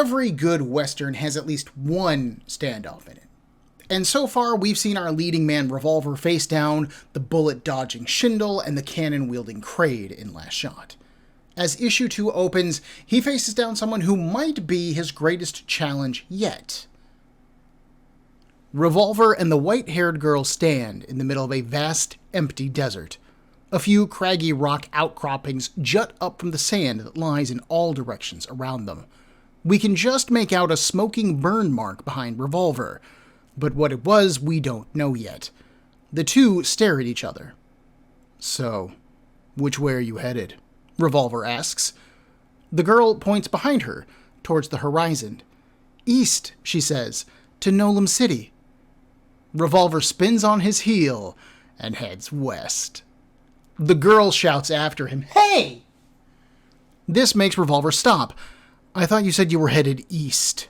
Every good Western has at least one standoff in it. And so far, we've seen our leading man Revolver face down the bullet-dodging Schindel and the cannon-wielding Kraid in Last Shot. As issue 2 opens, he faces down someone who might be his greatest challenge yet. Revolver and the white-haired girl stand in the middle of a vast, empty desert. A few craggy rock outcroppings jut up from the sand that lies in all directions around them. We can just make out a smoking burn mark behind Revolver, but what it was, we don't know yet. The two stare at each other. "So, which way are you headed?" Revolver asks. The girl points behind her, towards the horizon. "East," she says, "to Nolam City." Revolver spins on his heel and heads west. The girl shouts after him, "Hey!" This makes Revolver stop. "I thought you said you were headed east."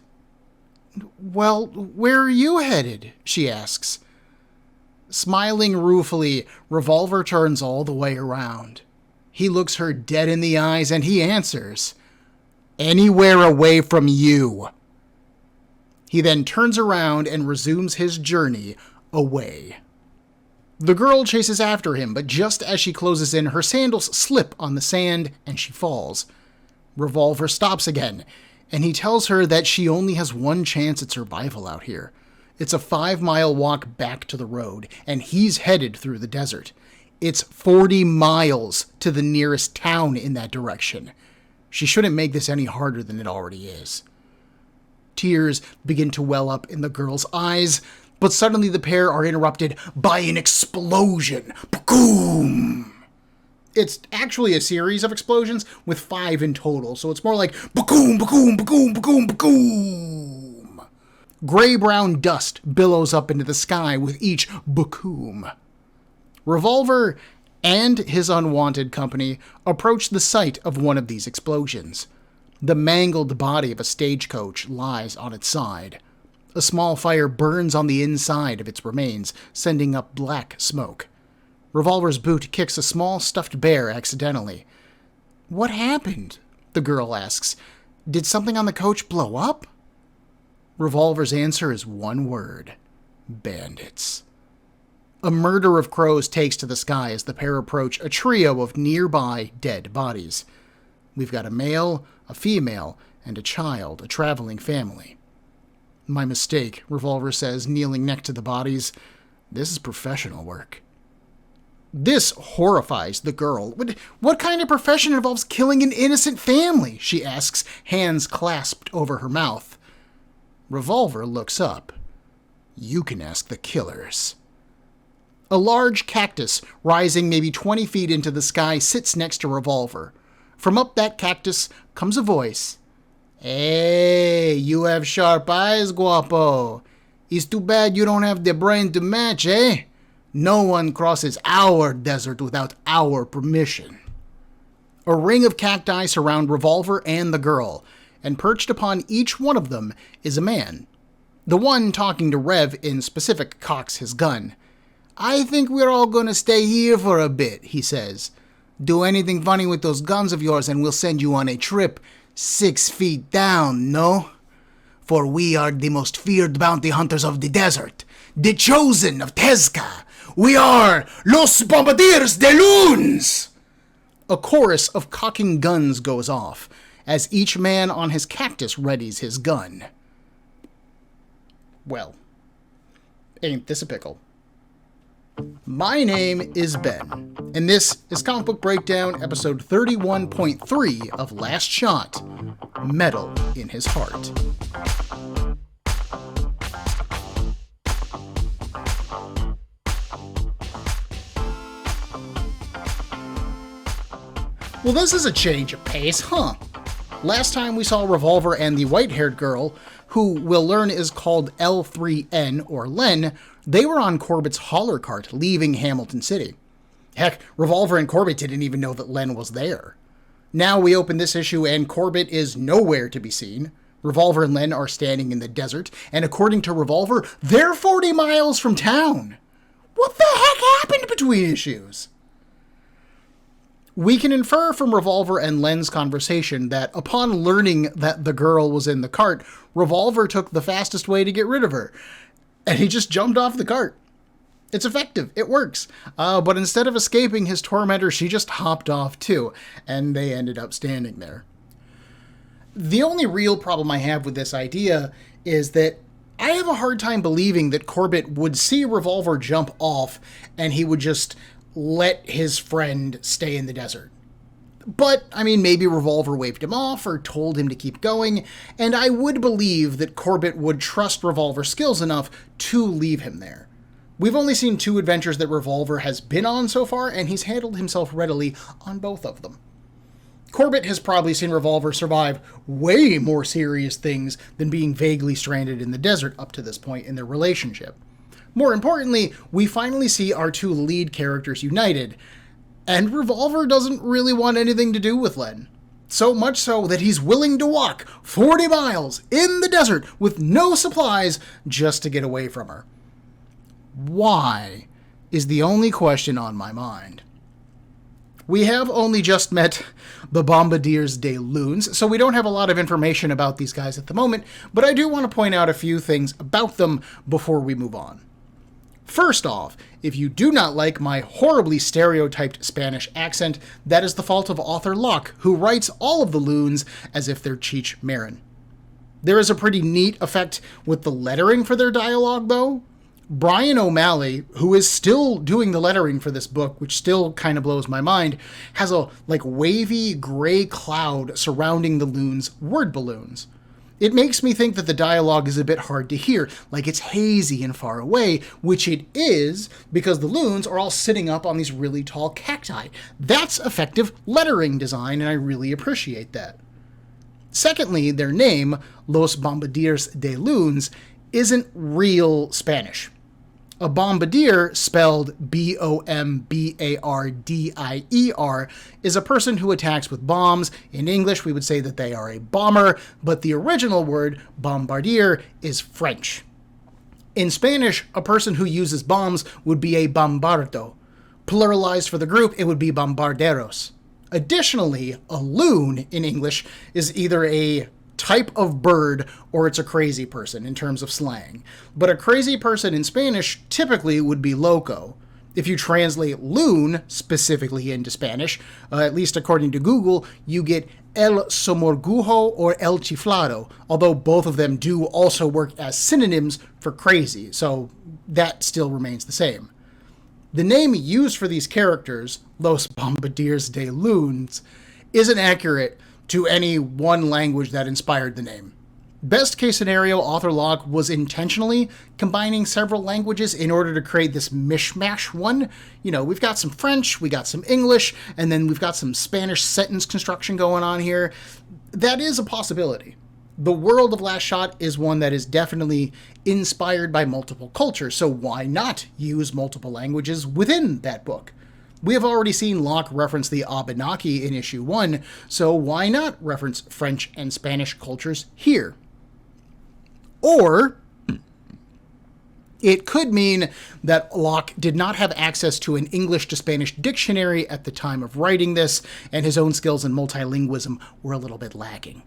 "Well, where are you headed?" she asks. Smiling ruefully, Revolver turns all the way around. He looks her dead in the eyes and he answers, "Anywhere away from you." He then turns around and resumes his journey away. The girl chases after him, but just as she closes in, her sandals slip on the sand and she falls. Revolver stops again, and he tells her that she only has one chance at survival out here. It's a 5-mile walk back to the road, and he's headed through the desert. It's 40 miles to the nearest town in that direction. She shouldn't make this any harder than it already is. Tears begin to well up in the girl's eyes, but suddenly the pair are interrupted by an explosion. Boom! It's actually a series of explosions with 5 in total, so it's more like boom, boom, boom, boom, boom. Gray-brown dust billows up into the sky with each boom. Revolver and his unwanted company approach the site of one of these explosions. The mangled body of a stagecoach lies on its side. A small fire burns on the inside of its remains, sending up black smoke. Revolver's boot kicks a small stuffed bear accidentally. "What happened?" the girl asks. "Did something on the coach blow up?" Revolver's answer is one word: bandits. A murder of crows takes to the sky as the pair approach a trio of nearby dead bodies. We've got a male, a female, and a child, a traveling family. "My mistake," Revolver says, kneeling next to the bodies. "This is professional work." This horrifies the girl. What kind of profession involves killing an innocent family?" she asks, hands clasped over her mouth. Revolver looks up. "You can ask the killers." A large cactus, rising maybe 20 feet into the sky, sits next to Revolver. From up that cactus comes a voice. "Hey, you have sharp eyes, guapo. It's too bad you don't have the brain to match, eh? No one crosses our desert without our permission." A ring of cacti surround Revolver and the girl, and perched upon each one of them is a man. The one talking to Rev in specific cocks his gun. "I think we're all gonna stay here for a bit," he says. "Do anything funny with those guns of yours and we'll send you on a trip 6 feet down, no? For we are the most feared bounty hunters of the desert, the chosen of Tezca. We are Los Bombadeers de Loons!" A chorus of cocking guns goes off, as each man on his cactus readies his gun. Well, ain't this a pickle? My name is Ben, and this is Comic Book Breakdown, episode 31.3 of Last Shot, Metal in His Heart. Well, this is a change of pace, huh? Last time we saw Revolver and the white-haired girl, who we'll learn is called L3N, or Len, they were on Corbett's hauler cart leaving Hamilton City. Heck, Revolver and Corbett didn't even know that Len was there. Now we open this issue and Corbett is nowhere to be seen. Revolver and Len are standing in the desert, and according to Revolver, they're 40 miles from town. What the heck happened between issues? We can infer from Revolver and Len's conversation that upon learning that the girl was in the cart, Revolver took the fastest way to get rid of her, and he just jumped off the cart. It's effective. It works. But instead of escaping his tormentor, she just hopped off too, and they ended up standing there. The only real problem I have with this idea is that I have a hard time believing that Corbett would see Revolver jump off and he would just let his friend stay in the desert. But, I mean, maybe Revolver waved him off or told him to keep going, and I would believe that Corbett would trust Revolver's skills enough to leave him there. We've only seen 2 adventures that Revolver has been on so far, and he's handled himself readily on both of them. Corbett has probably seen Revolver survive way more serious things than being vaguely stranded in the desert up to this point in their relationship. More importantly, we finally see our 2 lead characters united, and Revolver doesn't really want anything to do with Len. So much so that he's willing to walk 40 miles in the desert with no supplies just to get away from her. Why is the only question on my mind. We have only just met the Bombadeers de Loons, so we don't have a lot of information about these guys at the moment, but I do want to point out a few things about them before we move on. First off, if you do not like my horribly stereotyped Spanish accent, that is the fault of author Locke, who writes all of the Loons as if they're Cheech Marin. There is a pretty neat effect with the lettering for their dialogue, though. Brian O'Malley, who is still doing the lettering for this book, which still kind of blows my mind, has a wavy gray cloud surrounding the Loons' word balloons. It makes me think that the dialogue is a bit hard to hear, like it's hazy and far away, which it is because the Loons are all sitting up on these really tall cacti. That's effective lettering design, and I really appreciate that. Secondly, their name, Los Bombadeers de Loons, isn't real Spanish. A bombardier, spelled B-O-M-B-A-R-D-I-E-R, is a person who attacks with bombs. In English, we would say that they are a bomber, but the original word, bombardier, is French. In Spanish, a person who uses bombs would be a bombardo. Pluralized for the group, it would be bombarderos. Additionally, a loon in English is either a type of bird or it's a crazy person in terms of slang. But a crazy person in Spanish typically would be loco. If you translate loon specifically into Spanish, at least according to Google, you get el somorgujo or el chiflado, although both of them do also work as synonyms for crazy, so that still remains the same. The name used for these characters, Los Bombadeers de Loons, isn't accurate to any one language that inspired the name. Best case scenario, author Locke was intentionally combining several languages in order to create this mishmash one. You know, we've got some French, we got some English, and then we've got some Spanish sentence construction going on here. That is a possibility. The world of Last Shot is one that is definitely inspired by multiple cultures, so why not use multiple languages within that book? We have already seen Locke reference the Abenaki in issue 1, so why not reference French and Spanish cultures here? Or it could mean that Locke did not have access to an English to Spanish dictionary at the time of writing this, and his own skills in multilingualism were a little bit lacking.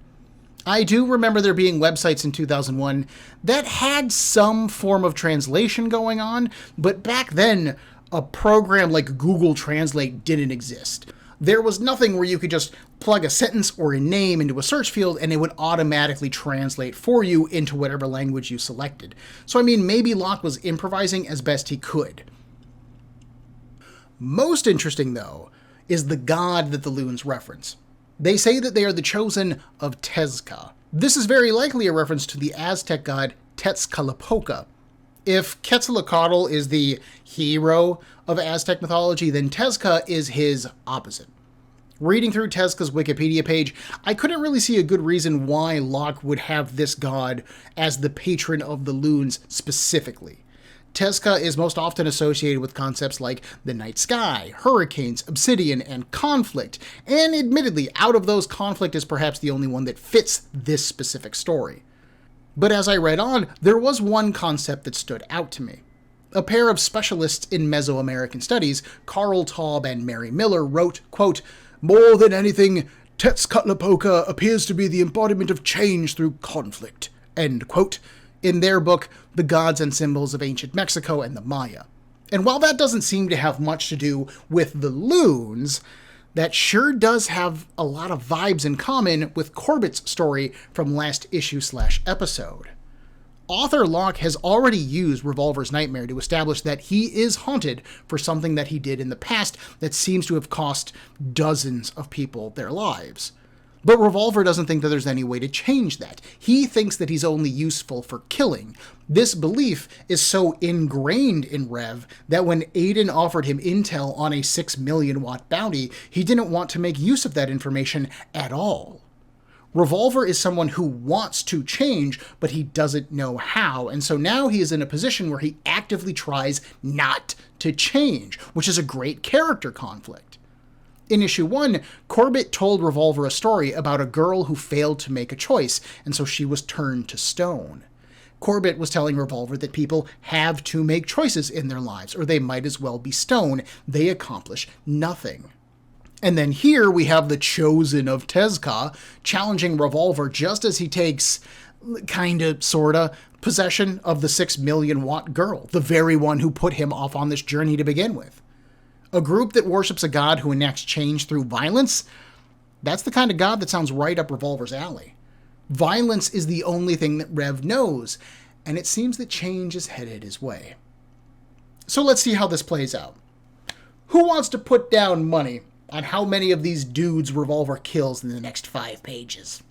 I do remember there being websites in 2001 that had some form of translation going on, but back then, a program like Google Translate didn't exist. There was nothing where you could just plug a sentence or a name into a search field and it would automatically translate for you into whatever language you selected. So I mean, maybe Locke was improvising as best he could. Most interesting, though, is the god that the Loons reference. They say that they are the chosen of Tezca. This is very likely a reference to the Aztec god Tezcatlipoca. If Quetzalcoatl is the hero of Aztec mythology, then Tezca is his opposite. Reading through Tezca's Wikipedia page, I couldn't really see a good reason why Locke would have this god as the patron of the Loons specifically. Tezca is most often associated with concepts like the night sky, hurricanes, obsidian, and conflict, and admittedly, out of those, conflict is perhaps the only one that fits this specific story. But as I read on, there was one concept that stood out to me. A pair of specialists in Mesoamerican studies, Carl Taub and Mary Miller, wrote, quote, "More than anything, Tezcatlipoca appears to be the embodiment of change through conflict," end quote, in their book, The Gods and Symbols of Ancient Mexico and the Maya. And while that doesn't seem to have much to do with the loons, that sure does have a lot of vibes in common with Corbett's story from last issue/episode. Author Locke has already used Revolver's nightmare to establish that he is haunted for something that he did in the past that seems to have cost dozens of people their lives. But Revolver doesn't think that there's any way to change that. He thinks that he's only useful for killing. This belief is so ingrained in Rev that when Aiden offered him intel on a 6 million watt bounty, he didn't want to make use of that information at all. Revolver is someone who wants to change, but he doesn't know how, and so now he is in a position where he actively tries not to change, which is a great character conflict. In issue 1, Corbett told Revolver a story about a girl who failed to make a choice, and so she was turned to stone. Corbett was telling Revolver that people have to make choices in their lives, or they might as well be stone. They accomplish nothing. And then here we have the Chosen of Tezca challenging Revolver just as he takes, kinda, sorta, possession of the 6 million watt girl, the very one who put him off on this journey to begin with. A group that worships a god who enacts change through violence? That's the kind of god that sounds right up Revolver's alley. Violence is the only thing that Rev knows, and it seems that change is headed his way. So let's see how this plays out. Who wants to put down money on how many of these dudes Revolver kills in the next 5 pages?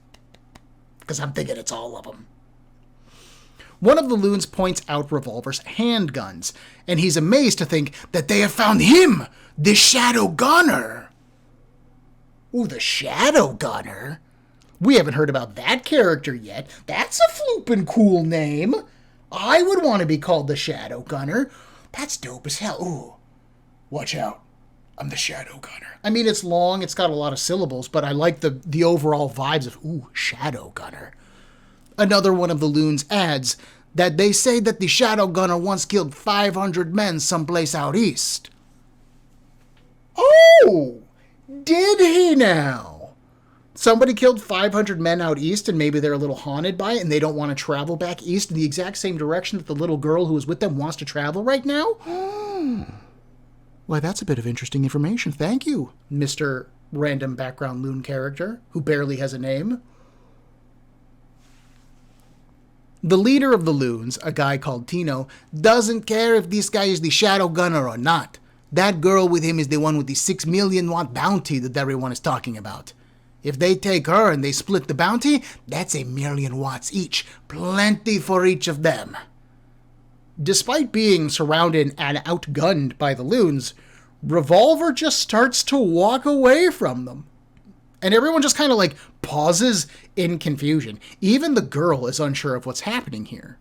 Because I'm thinking it's all of them. One of the loons points out Revolver's handguns, and he's amazed to think that they have found him, the Shadow Gunner. Ooh, the Shadow Gunner? We haven't heard about that character yet. That's a floopin' cool name. I would want to be called the Shadow Gunner. That's dope as hell. Ooh, watch out. I'm the Shadow Gunner. I mean, it's long, it's got a lot of syllables, but I like the overall vibes of, ooh, Shadow Gunner. Another one of the loons adds that they say that the Shadow Gunner once killed 500 men someplace out east. Oh, did he now? Somebody killed 500 men out east and maybe they're a little haunted by it and they don't want to travel back east in the exact same direction that the little girl who was with them wants to travel right now? Why, that's a bit of interesting information. Thank you, Mr. Random Background Loon Character, who barely has a name. The leader of the loons, a guy called Tino, doesn't care if this guy is the Shadow Gunner or not. That girl with him is the one with the 6 million watt bounty that everyone is talking about. If they take her and they split the bounty, that's 1 million watts each. Plenty for each of them. Despite being surrounded and outgunned by the loons, Revolver just starts to walk away from them. And everyone just kind of like pauses in confusion. Even the girl is unsure of what's happening here.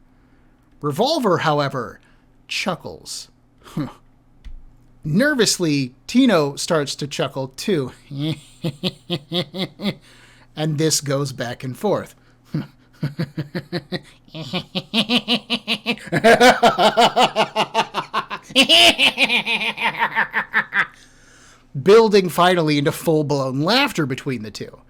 Revolver, however, chuckles. Nervously, Tino starts to chuckle too. And this goes back and forth. Building finally into full-blown laughter between the two.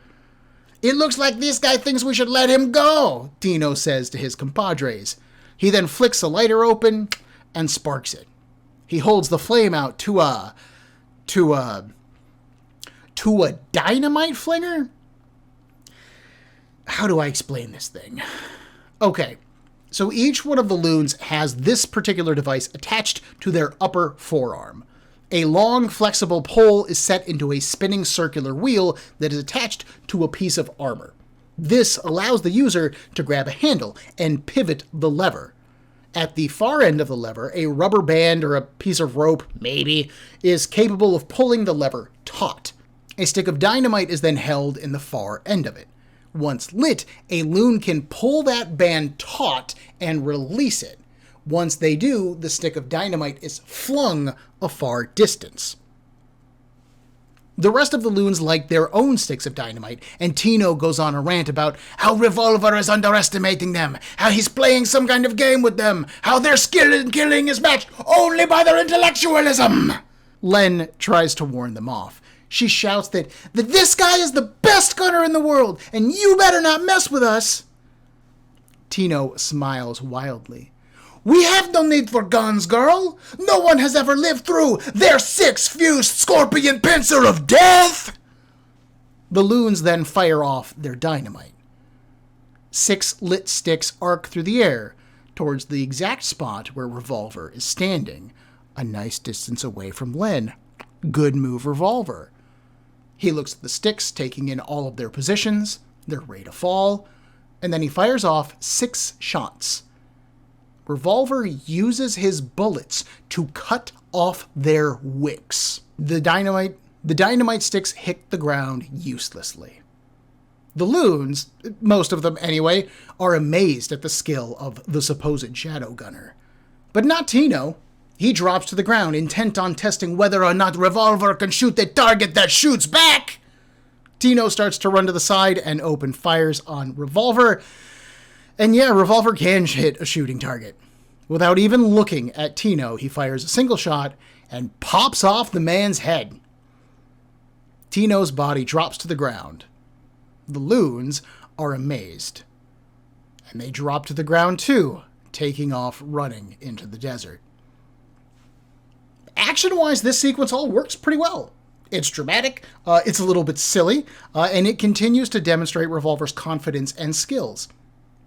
"It looks like this guy thinks we should let him go," Tino says to his compadres. He then flicks a lighter open and sparks it. He holds the flame out to a dynamite flinger? How do I explain this thing? Okay, so each one of the loons has this particular device attached to their upper forearm. A long, flexible pole is set into a spinning circular wheel that is attached to a piece of armor. This allows the user to grab a handle and pivot the lever. At the far end of the lever, a rubber band or a piece of rope, maybe, is capable of pulling the lever taut. A stick of dynamite is then held in the far end of it. Once lit, a loon can pull that band taut and release it. Once they do, the stick of dynamite is flung a far distance. The rest of the loons like their own sticks of dynamite, and Tino goes on a rant about how Revolver is underestimating them, how he's playing some kind of game with them, how their skill in killing is matched only by their intellectualism. Len tries to warn them off. She shouts that this guy is the best gunner in the world, and you better not mess with us. Tino smiles wildly. We have no need for guns, girl. No one has ever lived through their six-fused scorpion pincer of death. The loons then fire off their dynamite. 6 lit sticks arc through the air towards the exact spot where Revolver is standing, a nice distance away from Len. Good move, Revolver. He looks at the sticks, taking in all of their positions, their rate of fall, and then he fires off 6 shots. Revolver uses his bullets to cut off their wicks. The dynamite sticks hit the ground uselessly. The loons, most of them anyway, are amazed at the skill of the supposed shadow gunner. But not Tino. He drops to the ground, intent on testing whether or not Revolver can shoot the target that shoots back. Tino starts to run to the side and open fires on Revolver. And yeah, Revolver can hit a shooting target. Without even looking at Tino, he fires a single shot and pops off the man's head. Tino's body drops to the ground. The loons are amazed. And they drop to the ground too, taking off running into the desert. Action-wise, this sequence all works pretty well. It's dramatic, it's a little bit silly, and it continues to demonstrate Revolver's confidence and skills.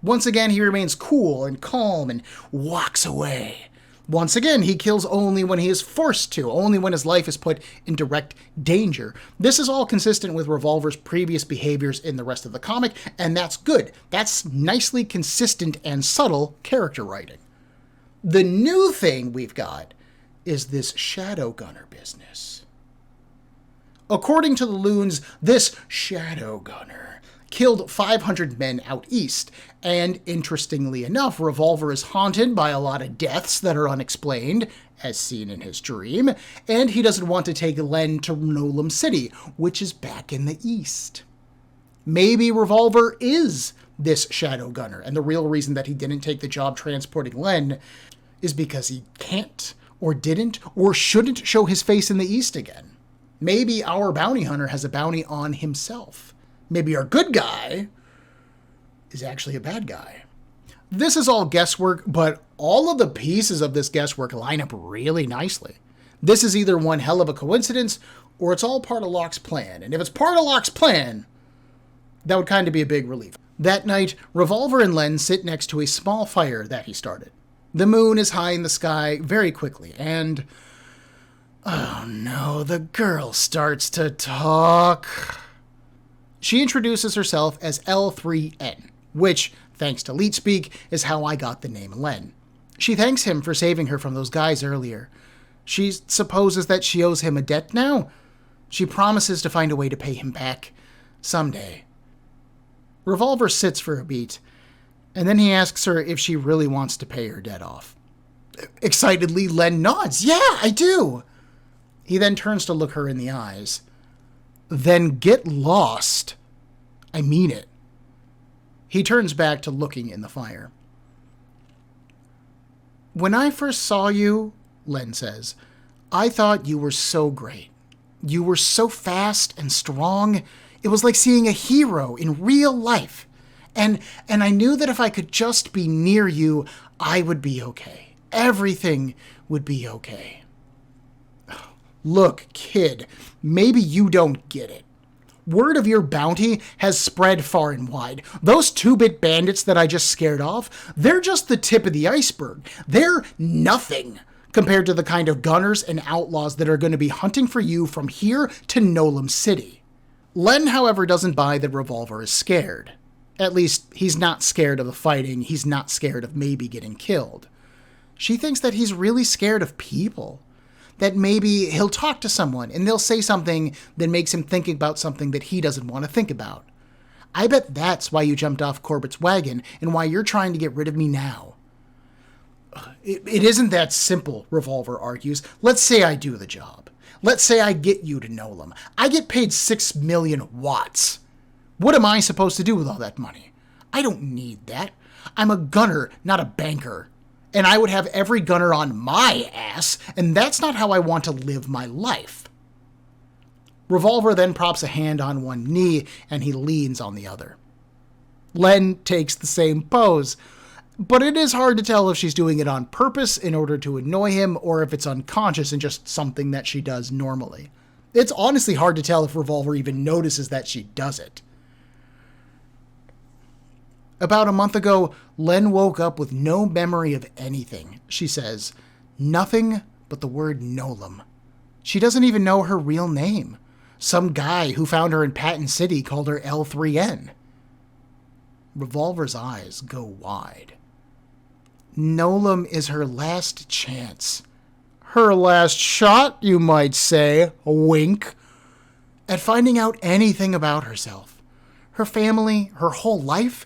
Once again, he remains cool and calm and walks away. Once again, he kills only when he is forced to, only when his life is put in direct danger. This is all consistent with Revolver's previous behaviors in the rest of the comic, and that's good. That's nicely consistent and subtle character writing. The new thing we've got is this shadow gunner business. According to the loons, this shadow gunner killed 500 men out east, and interestingly enough, Revolver is haunted by a lot of deaths that are unexplained, as seen in his dream, and he doesn't want to take Len to Nolam City, which is back in the east. Maybe Revolver is this shadow gunner, and the real reason that he didn't take the job transporting Len is because he can't, or didn't, or shouldn't show his face in the east again. Maybe our bounty hunter has a bounty on himself. Maybe our good guy is actually a bad guy. This is all guesswork, but all of the pieces of this guesswork line up really nicely. This is either one hell of a coincidence, or it's all part of Locke's plan. And if it's part of Locke's plan, that would kind of be a big relief. That night, Revolver and Len sit next to a small fire that he started. The moon is high in the sky very quickly, and oh no, the girl starts to talk. She introduces herself as L3N, which, thanks to Leet Speak, is how I got the name Len. She thanks him for saving her from those guys earlier. She supposes that she owes him a debt now. She promises to find a way to pay him back someday. Revolver sits for a beat, and then he asks her if she really wants to pay her debt off. Excitedly, Len nods. Yeah, I do. He then turns to look her in the eyes. Then get lost. I mean it. He turns back to looking in the fire. When I first saw you, Len says, I thought you were so great. You were so fast and strong. It was like seeing a hero in real life. And I knew that if I could just be near you, I would be okay. Everything would be okay. Look, kid, maybe you don't get it. Word of your bounty has spread far and wide. Those 2-bit bandits that I just scared off, they're just the tip of the iceberg. They're nothing compared to the kind of gunners and outlaws that are going to be hunting for you from here to Nolam City. Len, however, doesn't buy that Revolver is scared. At least, he's not scared of the fighting. He's not scared of maybe getting killed. She thinks that he's really scared of people. That maybe he'll talk to someone and they'll say something that makes him think about something that he doesn't want to think about. I bet that's why you jumped off Corbett's wagon and why you're trying to get rid of me now. It isn't that simple, Revolver argues. Let's say I do the job. Let's say I get you to Nolan. I get paid 6 million watts. What am I supposed to do with all that money? I don't need that. I'm a gunner, not a banker. And I would have every gunner on my ass, and that's not how I want to live my life. Revolver then props a hand on one knee, and he leans on the other. Len takes the same pose, but it is hard to tell if she's doing it on purpose in order to annoy him, or if it's unconscious and just something that she does normally. It's honestly hard to tell if Revolver even notices that she does it. About a month ago, Len woke up with no memory of anything. She says, nothing but the word Nolan. She doesn't even know her real name. Some guy who found her in Patton City called her L3N. Revolver's eyes go wide. Nolan is her last chance. Her last shot, you might say, a wink, at finding out anything about herself. Her family, her whole life.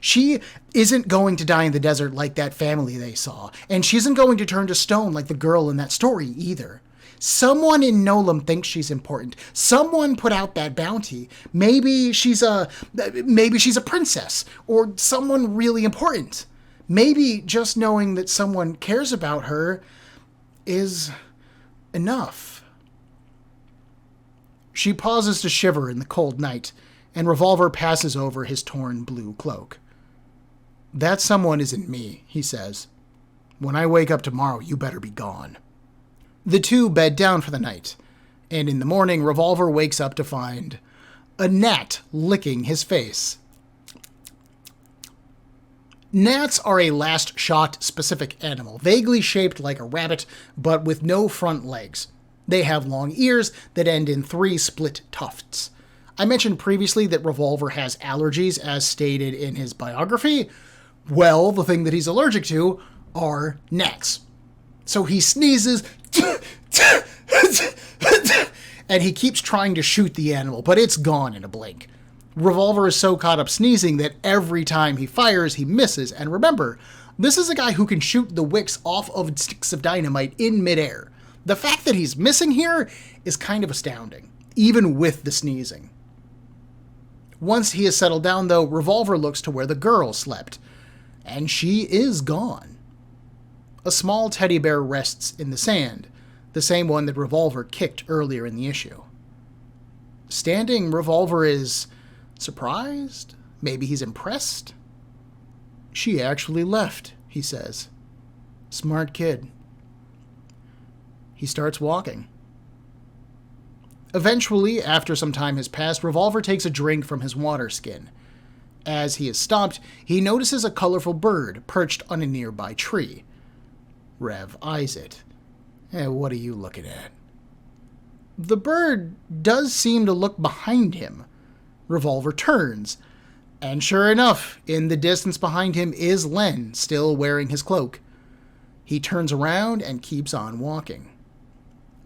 She isn't going to die in the desert like that family they saw, and she isn't going to turn to stone like the girl in that story either. Someone in Nolan thinks she's important. Someone put out that bounty. Maybe she's a princess, or someone really important. Maybe just knowing that someone cares about her is enough. She pauses to shiver in the cold night, and Revolver passes over his torn blue cloak. That someone isn't me, he says. When I wake up tomorrow, you better be gone. The two bed down for the night, and in the morning, Revolver wakes up to find a gnat licking his face. Gnats are a last shot specific animal, vaguely shaped like a rabbit, but with no front legs. They have long ears that end in 3 split tufts. I mentioned previously that Revolver has allergies, as stated in his biography. Well, the thing that he's allergic to are gnats. So he sneezes, and he keeps trying to shoot the animal, but it's gone in a blink. Revolver is so caught up sneezing that every time he fires, he misses. And remember, this is a guy who can shoot the wicks off of sticks of dynamite in midair. The fact that he's missing here is kind of astounding, even with the sneezing. Once he is settled down, though, Revolver looks to where the girl slept, and she is gone. A small teddy bear rests in the sand, the same one that Revolver kicked earlier in the issue. Standing, Revolver is surprised? Maybe he's impressed? She actually left, he says. Smart kid. He starts walking. Eventually, after some time has passed, Revolver takes a drink from his water skin. As he is stopped, he notices a colorful bird perched on a nearby tree. Rev eyes it. What are you looking at? The bird does seem to look behind him. Revolver turns, and sure enough, in the distance behind him is Len, still wearing his cloak. He turns around and keeps on walking.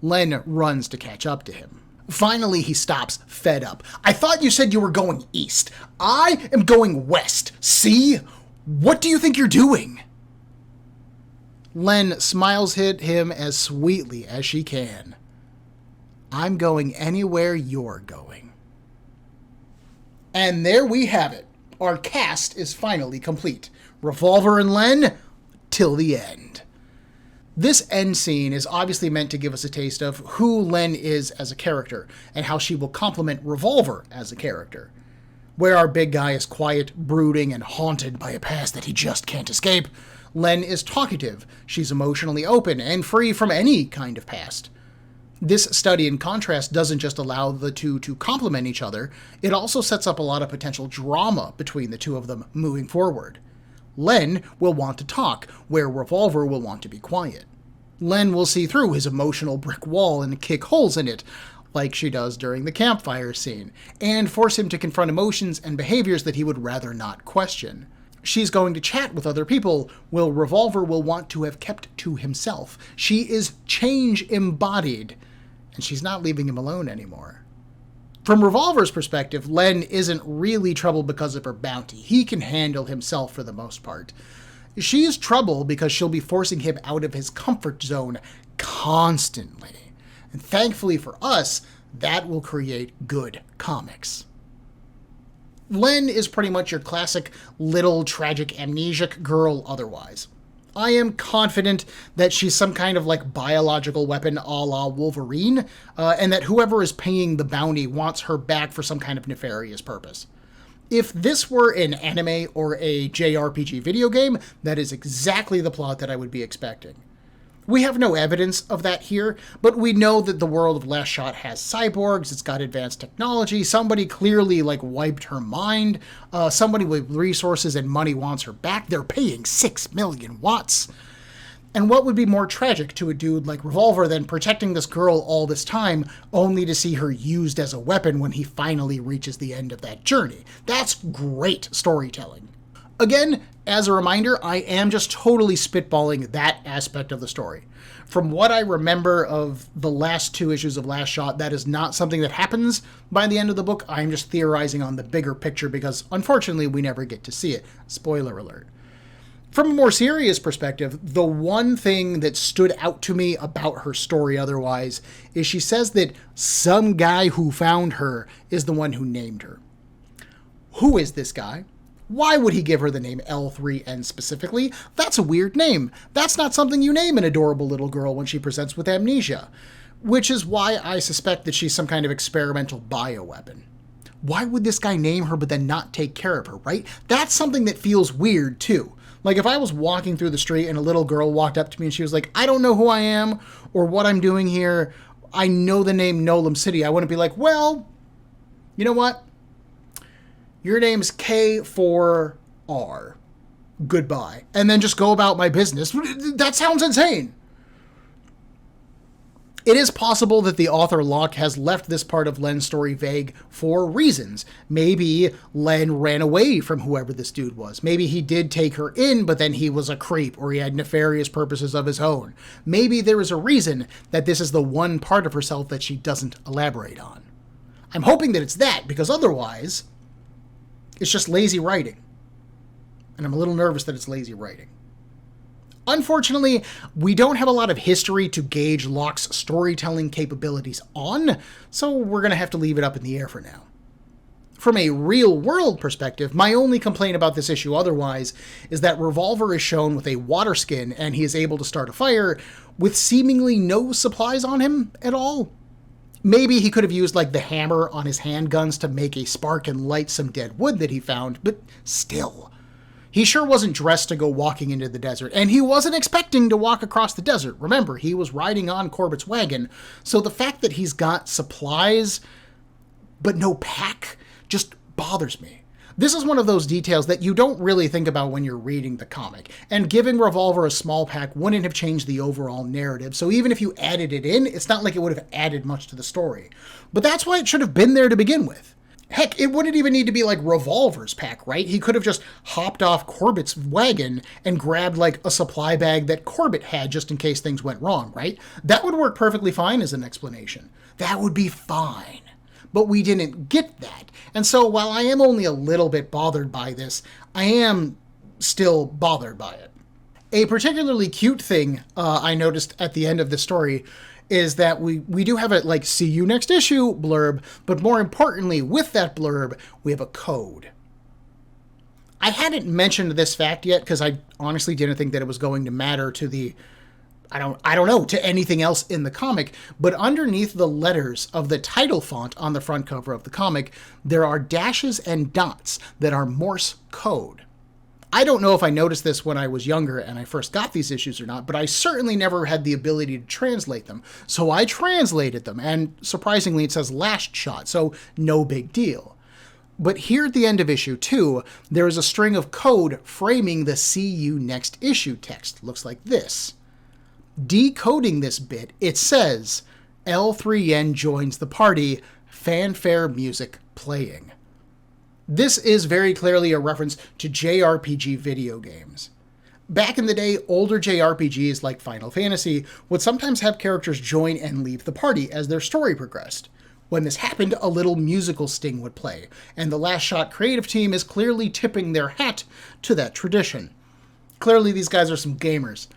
Len runs to catch up to him. Finally, he stops, fed up. I thought you said you were going east. I am going west. See? What do you think you're doing? Len smiles at him as sweetly as she can. I'm going anywhere you're going. And there we have it. Our cast is finally complete. Revolver and Len, till the end. This end scene is obviously meant to give us a taste of who Len is as a character, and how she will complement Revolver as a character. Where our big guy is quiet, brooding, and haunted by a past that he just can't escape, Len is talkative, she's emotionally open, and free from any kind of past. This study in contrast doesn't just allow the two to complement each other, it also sets up a lot of potential drama between the two of them moving forward. Len will want to talk, where Revolver will want to be quiet. Len will see through his emotional brick wall and kick holes in it, like she does during the campfire scene, and force him to confront emotions and behaviors that he would rather not question. She's going to chat with other people, while Revolver will want to have kept to himself. She is change embodied, and she's not leaving him alone anymore. From Revolver's perspective, Len isn't really trouble because of her bounty. He can handle himself for the most part. She is trouble because she'll be forcing him out of his comfort zone constantly. And thankfully for us, that will create good comics. Len is pretty much your classic little tragic amnesiac girl otherwise. I am confident that she's some kind of like biological weapon a la Wolverine, and that whoever is paying the bounty wants her back for some kind of nefarious purpose. If this were an anime or a JRPG video game, that is exactly the plot that I would be expecting. We have no evidence of that here, but we know that the world of Last Shot has cyborgs, it's got advanced technology, somebody clearly wiped her mind, somebody with resources and money wants her back, they're paying 6 million watts. And what would be more tragic to a dude like Revolver than protecting this girl all this time, only to see her used as a weapon when he finally reaches the end of that journey? That's great storytelling. Again, as a reminder, I am just totally spitballing that aspect of the story. From what I remember of the last 2 issues of Last Shot, that is not something that happens by the end of the book. I'm just theorizing on the bigger picture because, unfortunately, we never get to see it. Spoiler alert. From a more serious perspective, the one thing that stood out to me about her story otherwise is she says that some guy who found her is the one who named her. Who is this guy? Why would he give her the name L3N specifically? That's a weird name. That's not something you name an adorable little girl when she presents with amnesia. Which is why I suspect that she's some kind of experimental bioweapon. Why would this guy name her but then not take care of her, right? That's something that feels weird too. Like if I was walking through the street and a little girl walked up to me and she was like, I don't know who I am or what I'm doing here. I know the name Nolam City. I wouldn't be like, well, you know what? Your name's K4R. Goodbye. And then just go about my business. That sounds insane. It is possible that the author Locke has left this part of Len's story vague for reasons. Maybe Len ran away from whoever this dude was. Maybe he did take her in, but then he was a creep, or he had nefarious purposes of his own. Maybe there is a reason that this is the one part of herself that she doesn't elaborate on. I'm hoping that it's that, because otherwise, it's just lazy writing. And I'm a little nervous that it's lazy writing. Unfortunately, we don't have a lot of history to gauge Locke's storytelling capabilities on, so we're going to have to leave it up in the air for now. From a real-world perspective, my only complaint about this issue otherwise is that Revolver is shown with a water skin and he is able to start a fire with seemingly no supplies on him at all. Maybe he could have used the hammer on his handguns to make a spark and light some dead wood that he found, but still. He sure wasn't dressed to go walking into the desert, and he wasn't expecting to walk across the desert. Remember, he was riding on Corbett's wagon, so the fact that he's got supplies but no pack just bothers me. This is one of those details that you don't really think about when you're reading the comic, and giving Revolver a small pack wouldn't have changed the overall narrative, so even if you added it in, it's not like it would have added much to the story. But that's why it should have been there to begin with. Heck, it wouldn't even need to be Revolver's pack, right? He could have just hopped off Corbett's wagon and grabbed a supply bag that Corbett had just in case things went wrong, right? That would work perfectly fine as an explanation. That would be fine. But we didn't get that. And so while I am only a little bit bothered by this, I am still bothered by it. A particularly cute thing I noticed at the end of the story is that we do have a see you next issue blurb, but more importantly, with that blurb, we have a code. I hadn't mentioned this fact yet because I honestly didn't think that it was going to matter to the, I don't know, to anything else in the comic, but underneath the letters of the title font on the front cover of the comic, there are dashes and dots that are Morse code. I don't know if I noticed this when I was younger and I first got these issues or not, but I certainly never had the ability to translate them. So I translated them, and surprisingly it says Last Shot, so no big deal. But here at the end of issue 2, there is a string of code framing the See You Next Issue text. Looks like this. Decoding this bit, it says, L3N joins the party, fanfare music playing. This is very clearly a reference to JRPG video games. Back in the day, older JRPGs like Final Fantasy would sometimes have characters join and leave the party as their story progressed. When this happened, a little musical sting would play, and the Last Shot creative team is clearly tipping their hat to that tradition. Clearly these guys are some gamers.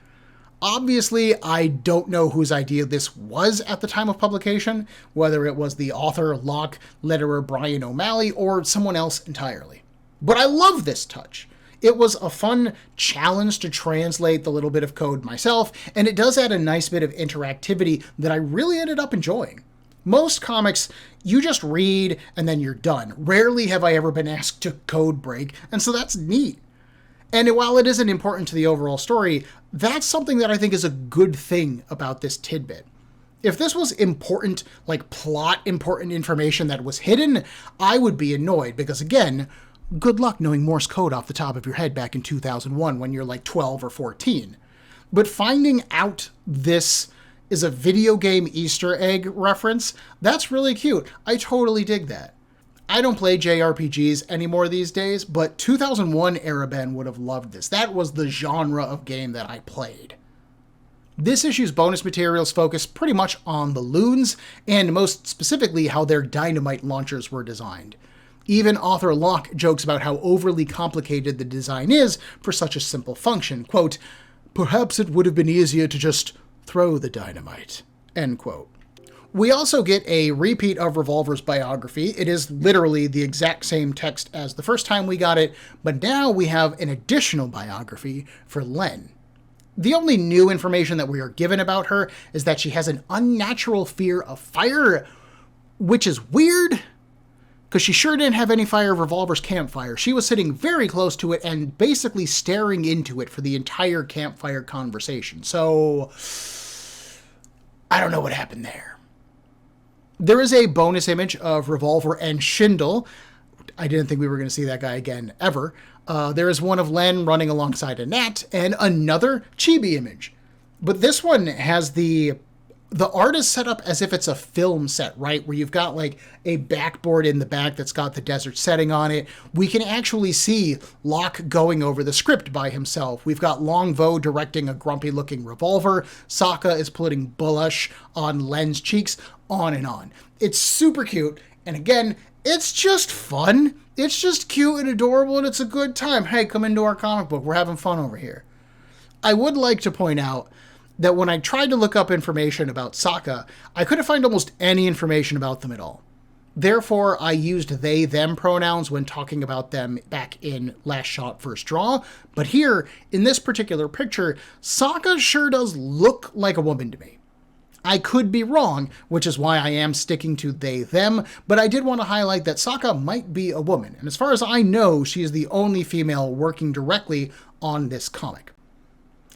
Obviously, I don't know whose idea this was at the time of publication, whether it was the author, Locke, letterer Brian O'Malley, or someone else entirely. But I love this touch. It was a fun challenge to translate the little bit of code myself, and it does add a nice bit of interactivity that I really ended up enjoying. Most comics, you just read and then you're done. Rarely have I ever been asked to code break, and so that's neat. And while it isn't important to the overall story, that's something that I think is a good thing about this tidbit. If this was important, like plot important information that was hidden, I would be annoyed because, again, good luck knowing Morse code off the top of your head back in 2001 when you're like 12 or 14. But finding out this is a video game Easter egg reference, that's really cute. I totally dig that. I don't play JRPGs anymore these days, but 2001 era Ben would have loved this. That was the genre of game that I played. This issue's bonus materials focus pretty much on the Loons, and most specifically how their dynamite launchers were designed. Even author Locke jokes about how overly complicated the design is for such a simple function. Quote, "Perhaps it would have been easier to just throw the dynamite." End quote. We also get a repeat of Revolver's biography. It is literally the exact same text as the first time we got it, but now we have an additional biography for Len. The only new information that we are given about her is that she has an unnatural fear of fire, which is weird, because she sure didn't have any fire of Revolver's campfire. She was sitting very close to it and basically staring into it for the entire campfire conversation. So, I don't know what happened there. There is a bonus image of Revolver and Schindel. I didn't think we were going to see that guy again, ever. There is one of Len running alongside a Nat, and another chibi image. But this one has the art is set up as if it's a film set, right? Where you've got like a backboard in the back that's got the desert setting on it. We can actually see Locke going over the script by himself. We've got Longvo directing a grumpy looking Revolver. Saka is putting blush on Len's cheeks, on and on. It's super cute. And again, it's just fun. It's just cute and adorable and it's a good time. Hey, come into our comic book. We're having fun over here. I would like to point out that when I tried to look up information about Saka, I couldn't find almost any information about them at all. Therefore, I used they, them pronouns when talking about them back in Last Shot, First Draw. But here, in this particular picture, Saka sure does look like a woman to me. I could be wrong, which is why I am sticking to they, them, but I did want to highlight that Saka might be a woman. And as far as I know, she is the only female working directly on this comic.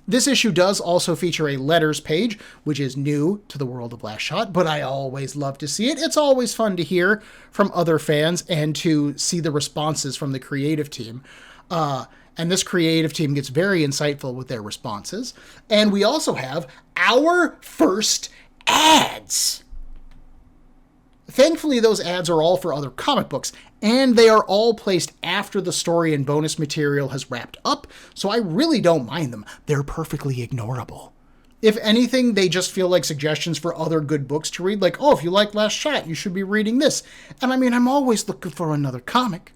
This issue does also feature a letters page, which is new to the world of Last Shot, but I always love to see it. It's always fun to hear from other fans and to see the responses from the creative team. And this creative team gets very insightful with their responses. And we also have our first ads. Thankfully, those ads are all for other comic books, and they are all placed after the story and bonus material has wrapped up, so I really don't mind them. They're perfectly ignorable. If anything, they just feel like suggestions for other good books to read, like, oh, if you like Last Shot, you should be reading this. And I mean, I'm always looking for another comic.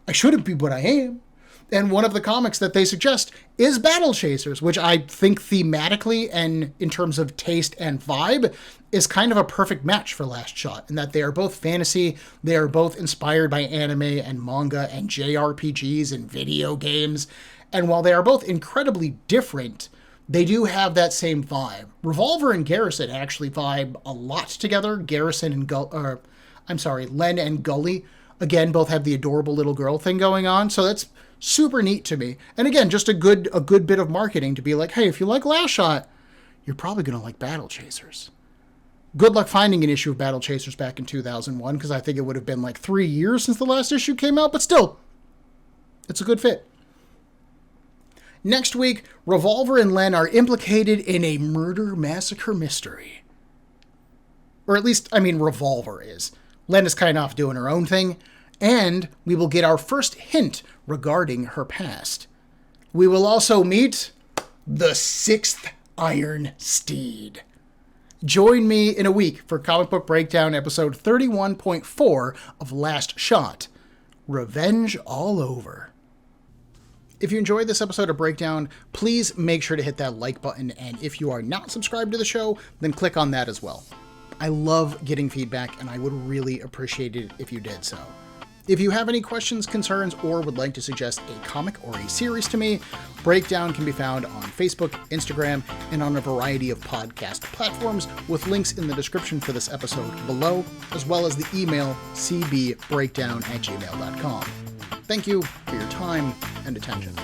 I shouldn't be what I am. And one of the comics that they suggest is Battle Chasers, which I think thematically and in terms of taste and vibe is kind of a perfect match for Last Shot, in that they are both fantasy, they are both inspired by anime and manga and JRPGs and video games, and while they are both incredibly different, they do have that same vibe. Revolver and Garrison actually vibe a lot together. Len and Gully, again, both have the adorable little girl thing going on, so that's super neat to me. And again, just a good bit of marketing to be like, hey, if you like Last Shot, you're probably going to like Battle Chasers. Good luck finding an issue of Battle Chasers back in 2001, because I think it would have been like 3 years since the last issue came out, but still, it's a good fit. Next week, Revolver and Len are implicated in a murder massacre mystery. Or at least, I mean, Revolver is. Len is kind of off doing her own thing, and we will get our first hint regarding her past. We will also meet the sixth Iron Steed. Join me in a week for Comic Book Breakdown episode 31.4 of Last Shot, Revenge All Over. If you enjoyed this episode of Breakdown, please make sure to hit that like button, and if you are not subscribed to the show, then click on that as well. I love getting feedback, and I would really appreciate it if you did so. If you have any questions, concerns, or would like to suggest a comic or a series to me, Breakdown can be found on Facebook, Instagram, and on a variety of podcast platforms, with links in the description for this episode below, as well as the email cbbreakdown@gmail.com. Thank you for your time and attention.